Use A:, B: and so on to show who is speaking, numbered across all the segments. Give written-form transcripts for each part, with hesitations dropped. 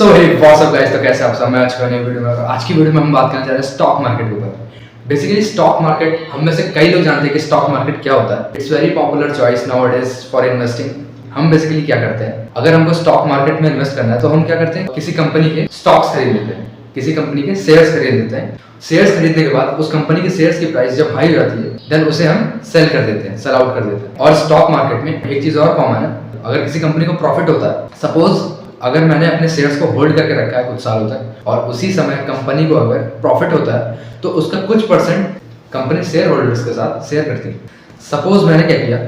A: सो hey what's up guys, तो कैसे आप सब। मैं आज की वीडियो में हम बात करना चाह रहे हैं स्टॉक मार्केट के ऊपर। बेसिकली स्टॉक मार्केट, हम में से कई लोग जानते हैं कि स्टॉक मार्केट क्या होता है। It's very popular choice nowadays for investing. हम बेसिकली क्या करते हैं, अगर हमको स्टॉक मार्केट में इन्वेस्ट करना है तो हम क्या करते हैं, किसी कंपनी के स्टॉक्स खरीद लेते हैं, किसी कंपनी के शेयर्स खरीद लेते हैं। शेयर्स खरीदने के बाद उस कंपनी के शेयर्स की प्राइस जब हाई हो जाती है देन उसे हम सेल कर देते हैं, सेल आउट कर देते हैं। और स्टॉक मार्केट में एक चीज और कॉमन है, अगर किसी कंपनी को प्रॉफिट होता है, सपोज अगर मैंने अपने शेयर्स को होल्ड करके रखा है कुछ सालों तक और उसी समय कंपनी को अगर प्रॉफिट होता है तो उसका कुछ परसेंट कंपनी शेयर होल्डर्स के साथ शेयर करती है। सपोज मैंने क्या किया,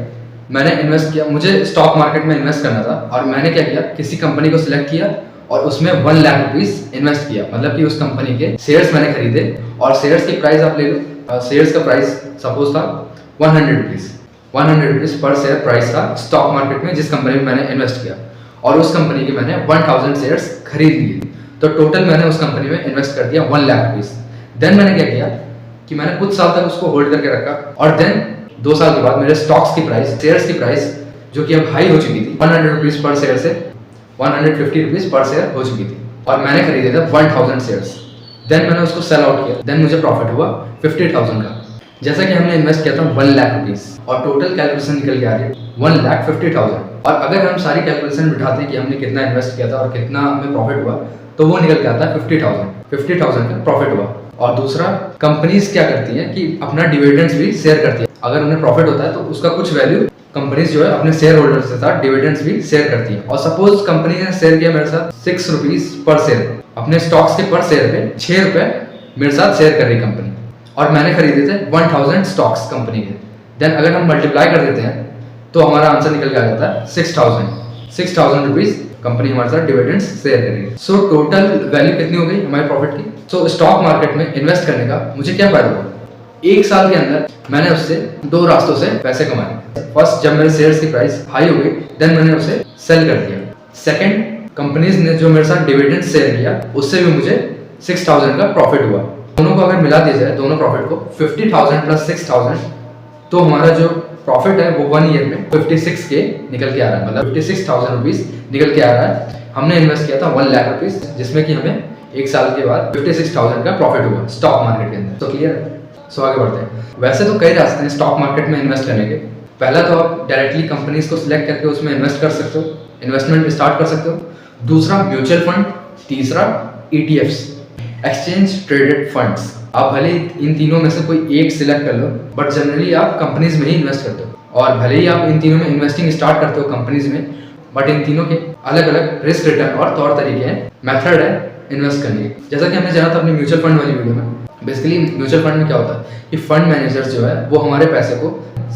A: मैंने इन्वेस्ट किया, मुझे स्टॉक मार्केट में इन्वेस्ट करना था और मैंने क्या किया, किसी कंपनी को सिलेक्ट किया और उसमें 1 लाख रुपीस इन्वेस्ट किया। मतलब कि उस कंपनी के शेयर्स मैंने खरीदे और शेयर्स की प्राइस आप ले लो, शेयर्स का प्राइस सपोज था 100 rupees, 100 rupees per share price था स्टॉक मार्केट में जिस कंपनी में मैंने इन्वेस्ट किया। और उस कंपनी के मैंने 1000 शेयर्स खरीद लिए, तो टोटल मैंने उस कंपनी में इन्वेस्ट कर दिया 1 लाख रुपीस। देन मैंने क्या किया कि मैंने कुछ साल तक उसको होल्ड करके रखा और देन 2 साल के बाद मेरे स्टॉक्स की प्राइस, शेयर्स की प्राइस जो कि अब हाई हो चुकी थी, 100 रुपीज पर शेयर से 150 रुपीज पर शेयर हो चुकी थी और मैंने खरीदे थे 1000 शेयर्स। देन मैंने उसको सेल आउट किया, देन मुझे प्रॉफिट हुआ 50,000 का। जैसा कि हमने इन्वेस्ट किया था 1 लाख रुपीस और टोटल कैलकुलेशन निकल के आ रही है 1,50,000। और अगर हम सारी कैलकुलेशन बिठाते हैं कि हमने कितना इन्वेस्ट किया था और कितना हमें प्रॉफिट हुआ, तो वो निकल के आता है 50,000 का प्रॉफिट हुआ। और दूसरा, कंपनीज क्या करती हैं कि अपना डिविडेंड्स भी शेयर करती है। अगर उन्हें प्रॉफिट होता है तो उसका कुछ वैल्यू कंपनीज जो है अपने शेयर होल्डर्स के साथ डिविडेंड्स भी शेयर करती है। और सपोज कंपनी ने शेयर किया मेरे साथ 6 रुपीज पर शेयर, अपने स्टॉक्स के पर शेयर पे 6 रुपए मेरे साथ शेयर कर रही कंपनी और मैंने खरीदे थे 1000 स्टॉक्स कंपनी के। देन अगर हम मल्टीप्लाई कर देते हैं तो हमारा आंसर निकल के आ जाता है 6,000 रुपीज कंपनी हमारे साथ डिविडेंड्स शेयर करेगी। सो टोटल वैल्यू कितनी हो गई हमारे प्रॉफिट की। सो स्टॉक मार्केट में इन्वेस्ट करने का मुझे क्या फायदा हुआ, 1 साल के अंदर मैंने उससे 2 रास्तों से पैसे कमाए। फर्स्ट, जब मेरे शेयर्स की प्राइस हाई हो गई देन मैंने उसे सेल कर दिया। सेकंड, कंपनीज ने जो मेरे साथ डिविडेंड शेयर किया उससे भी मुझे 6,000 का प्रॉफिट हुआ। दोनों को अगर मिला दिया जाए, दोनों प्रॉफिट को 50,000 प्लस 6,000, तो हमारा जो प्रॉफिट है वो 1 ईयर में 56 के निकल के आ रहा है, मतलब 56,000 रुपीज निकल के आ रहा है। हमने इन्वेस्ट किया था 1 लाख रुपीज जिसमें कि हमें 1 साल के बाद 56,000 का प्रॉफिट हुआ स्टॉक मार्केट के अंदर। तो क्लियर है। सो आगे बढ़ते हैं। वैसे तो कई रास्ते हैं स्टॉक मार्केट में इन्वेस्ट करने के। पहला तो आप डायरेक्टली कंपनीज को सिलेक्ट करके उसमें इन्वेस्ट कर सकते हो, इन्वेस्टमेंट स्टार्ट कर सकते हो। दूसरा, म्यूचुअल फंड। तीसरा, ETFs, एक्सचेंज ट्रेडेड फंड्स। आप भले इन तीनों में से कोई एक सिलेक्ट कर लो, बट जनरली आप कंपनीज में ही इन्वेस्ट करते हो। और भले ही आप इन तीनों में इन्वेस्टिंग स्टार्ट करते हो कंपनीज में, बट इन तीनों के अलग अलग रिस्क रिटर्न और तौर तरीके हैं, मेथड है इन्वेस्ट करने के। जैसा कि हमने जाना था अपनी म्यूचुअल फंड वाली वीडियो में। बेसिकली म्यूचुअल फंड में क्या होता है कि फंड मैनेजर्स जो है वो हमारे पैसे को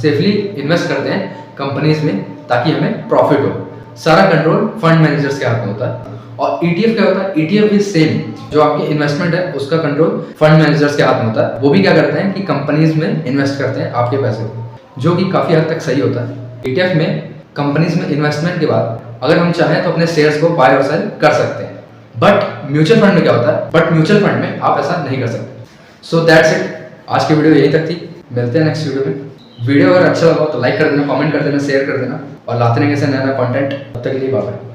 A: सेफली इन्वेस्ट करते हैं कंपनीज में ताकि हमें प्रॉफिट हो। सारा कंट्रोल फंड मैनेजर्स के हाथ में होता है। और ETF क्या होता है, ETF भी सेम, जो आपकी इन्वेस्टमेंट है उसका कंट्रोल फंड मैनेजर्स के हाथ में होता है। वो भी क्या करते हैं कि कंपनीज में इन्वेस्ट करते हैं आपके पैसे को, जो कि काफी हद तक सही होता है। ETF में कंपनीज में इन्वेस्टमेंट के बाद अगर हम चाहें तो अपने शेयर्स को बाय और सेल कर सकते हैं। बट म्यूचुअल फंड में क्या होता है, बट म्यूचुअल फंड में आप ऐसा नहीं कर सकते। So that's it. आज की वीडियो यही तक थी, मिलते हैं नेक्स्ट वीडियो में। वीडियो अगर अच्छा लगा तो लाइक कर देना, कमेंट कर देना, शेयर कर देना और लाते रहेंगे ऐसे नया कंटेंट। तब तक के लिए बाय बाय।